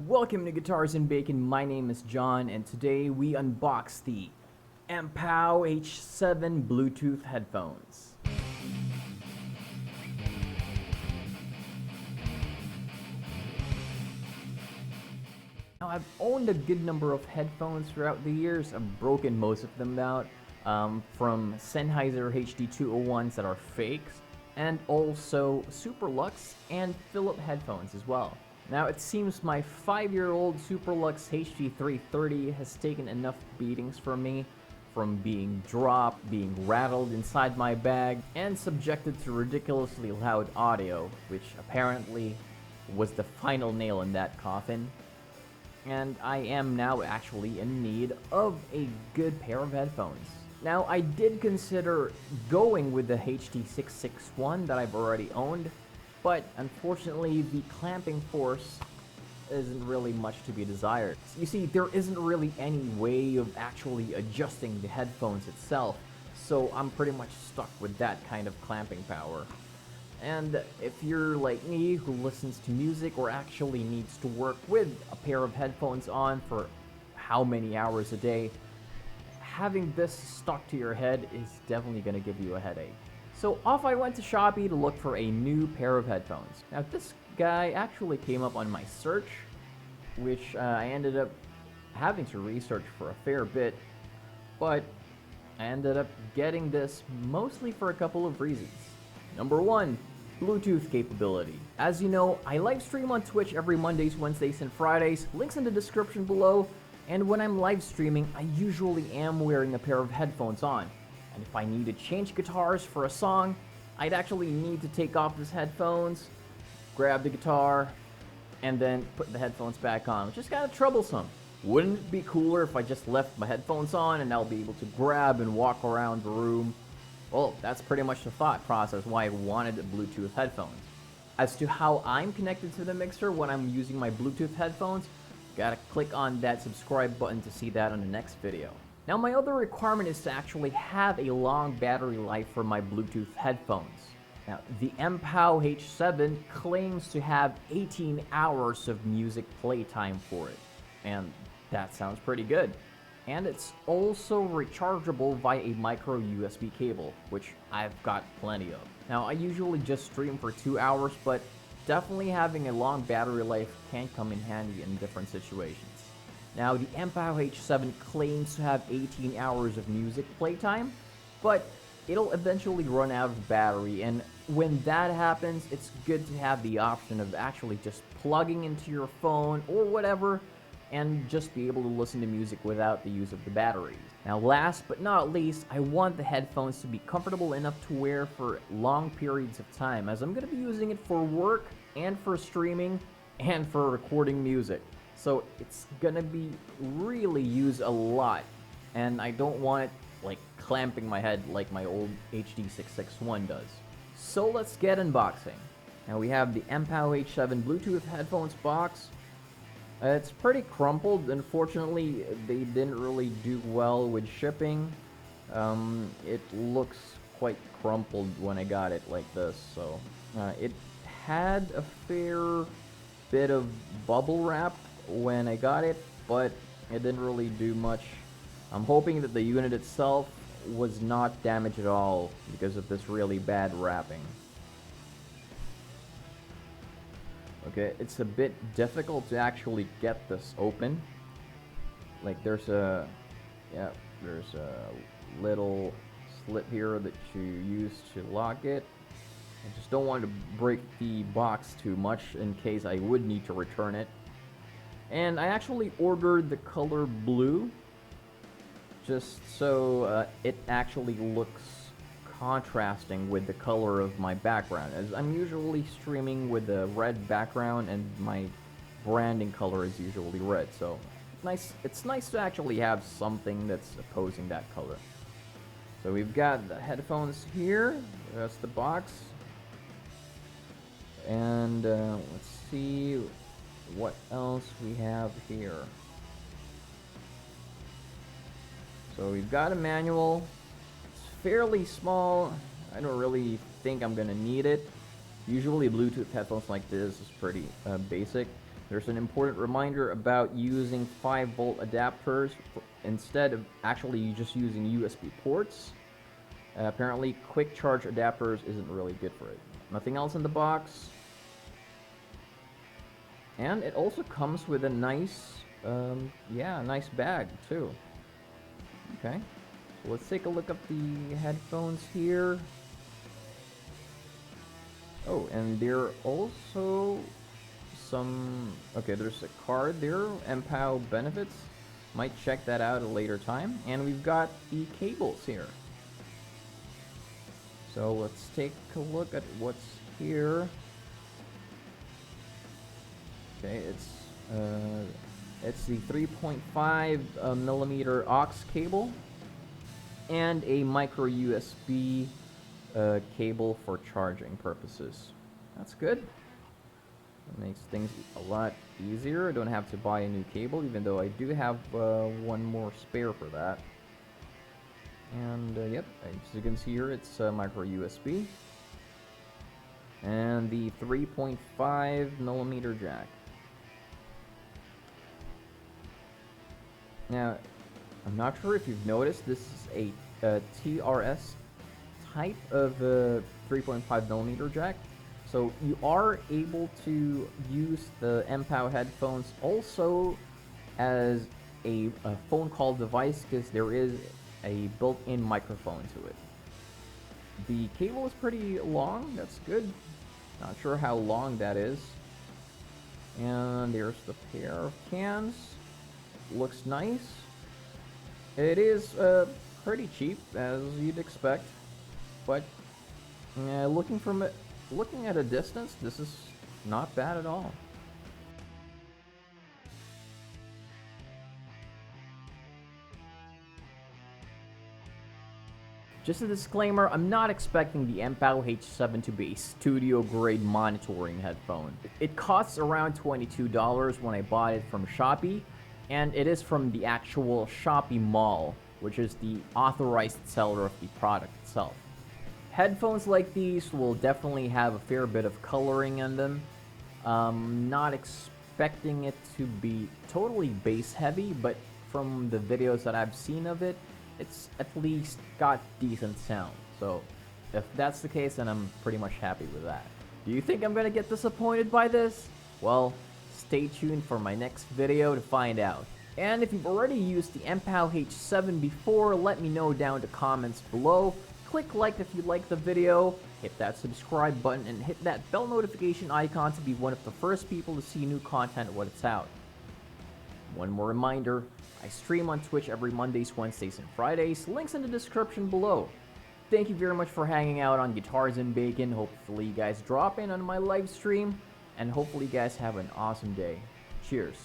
Welcome to Guitars and Bacon. My name is John, and today we unbox the Mpow H7 Bluetooth headphones. Now, I've owned a good number of headphones throughout the years. I've broken most of them out, from Sennheiser HD201s that are fakes, and also Superlux and Philip headphones as well. Now, it seems my 5-year-old Superlux HD330 has taken enough beatings from me, from being dropped, being rattled inside my bag, and subjected to ridiculously loud audio, which apparently was the final nail in that coffin. And I am now actually in need of a good pair of headphones. Now, I did consider going with the HD661 that I've already owned, but unfortunately the clamping force isn't really much to be desired. You see, there isn't really any way of actually adjusting the headphones itself, so I'm pretty much stuck with that kind of clamping power. And if you're like me, who listens to music or actually needs to work with a pair of headphones on for how many hours a day, having this stuck to your head is definitely going to give you a headache. So off I went to Shopee to look for a new pair of headphones. Now, this guy actually came up on my search, which I ended up having to research for a fair bit, but I ended up getting this mostly for a couple of reasons. Number one, Bluetooth capability. As you know, I live stream on Twitch every Mondays, Wednesdays, and Fridays. Links in the description below. And when I'm live streaming, I usually am wearing a pair of headphones on. And if I need to change guitars for a song, I'd actually need to take off these headphones, grab the guitar, and then put the headphones back on, which is kind of troublesome. Wouldn't it be cooler if I just left my headphones on and I'll be able to grab and walk around the room? Well, that's pretty much the thought process why I wanted Bluetooth headphones. As to how I'm connected to the mixer when I'm using my Bluetooth headphones, gotta click on that subscribe button to see that on the next video. Now, my other requirement is to actually have a long battery life for my Bluetooth headphones. Now, the Mpow H7 claims to have 18 hours of music playtime for it, and that sounds pretty good. And it's also rechargeable via a micro USB cable, which I've got plenty of. Now, I usually just stream for 2 hours, but definitely having a long battery life can come in handy in different situations. Now, the Mpow H7 claims to have 18 hours of music playtime, but it'll eventually run out of battery, and when that happens, it's good to have the option of actually just plugging into your phone or whatever, and just be able to listen to music without the use of the batteries. Now, last but not least, I want the headphones to be comfortable enough to wear for long periods of time, as I'm going to be using it for work and for streaming and for recording music. So it's gonna be really used a lot, and I don't want it like clamping my head like my old HD661 does. So let's get unboxing. Now, we have the Mpow H7 Bluetooth headphones box. It's pretty crumpled. Unfortunately, they didn't really do well with shipping. It looks quite crumpled when I got it like this. So it had a fair bit of bubble wrap when I got it, but it didn't really do much. I'm hoping that the unit itself was not damaged at all because of this really bad wrapping. Okay, it's a bit difficult to actually get this open. Like, there's a little slit here that you use to lock it. I just don't want to break the box too much in case I would need to return it. And I actually ordered the color blue just so it actually looks contrasting with the color of my background, as I'm usually streaming with a red background and my branding color is usually red, so it's nice to actually have something that's opposing that color. So we've got the headphones here, that's the box, and let's see what else we have here. So we've got a manual. It's fairly small. I don't really think I'm gonna need it. Usually Bluetooth headphones like this is pretty basic. There's an important reminder about using 5-volt adapters instead of actually just using USB ports. Apparently, quick charge adapters isn't really good for it. Nothing else in the box. And it also comes with a nice, nice bag too. Okay, so let's take a look at the headphones here. Oh, and there are also some, okay, there's a card there, Mpow benefits. Might check that out at a later time. And we've got the cables here. So let's take a look at what's here. Okay, it's the 3.5 millimeter aux cable and a micro USB cable for charging purposes. That's good. It makes things a lot easier. I don't have to buy a new cable, even though I do have one more spare for that. And yep, as you can see here, it's micro USB and the 3.5 millimeter jack. Now, I'm not sure if you've noticed, this is a TRS type of 3.5 millimeter jack. So you are able to use the Mpow headphones also as a phone call device, because there is a built-in microphone to it. The cable is pretty long, that's good. Not sure how long that is. And there's the pair of cans. Looks nice. It is pretty cheap, as you'd expect, but looking at a distance, this is not bad at all. Just a disclaimer, I'm not expecting the Mpow H7 to be a studio-grade monitoring headphone. It costs around $22 when I bought it from Shopee, and it is from the actual Shopee Mall, which is the authorized seller of the product itself. Headphones like these will definitely have a fair bit of coloring in them. Not expecting it to be totally bass heavy, but from the videos that I've seen of it, it's at least got decent sound. So if that's the case, then I'm pretty much happy with that. Do you think I'm gonna get disappointed by this? Well, stay tuned for my next video to find out. And if you've already used the Mpow H7 before, let me know down in the comments below. Click like if you like the video, hit that subscribe button, and hit that bell notification icon to be one of the first people to see new content when it's out. One more reminder, I stream on Twitch every Mondays, Wednesdays, and Fridays. Links in the description below. Thank you very much for hanging out on Guitars and Bacon. Hopefully you guys drop in on my live stream, and hopefully you guys have an awesome day. Cheers.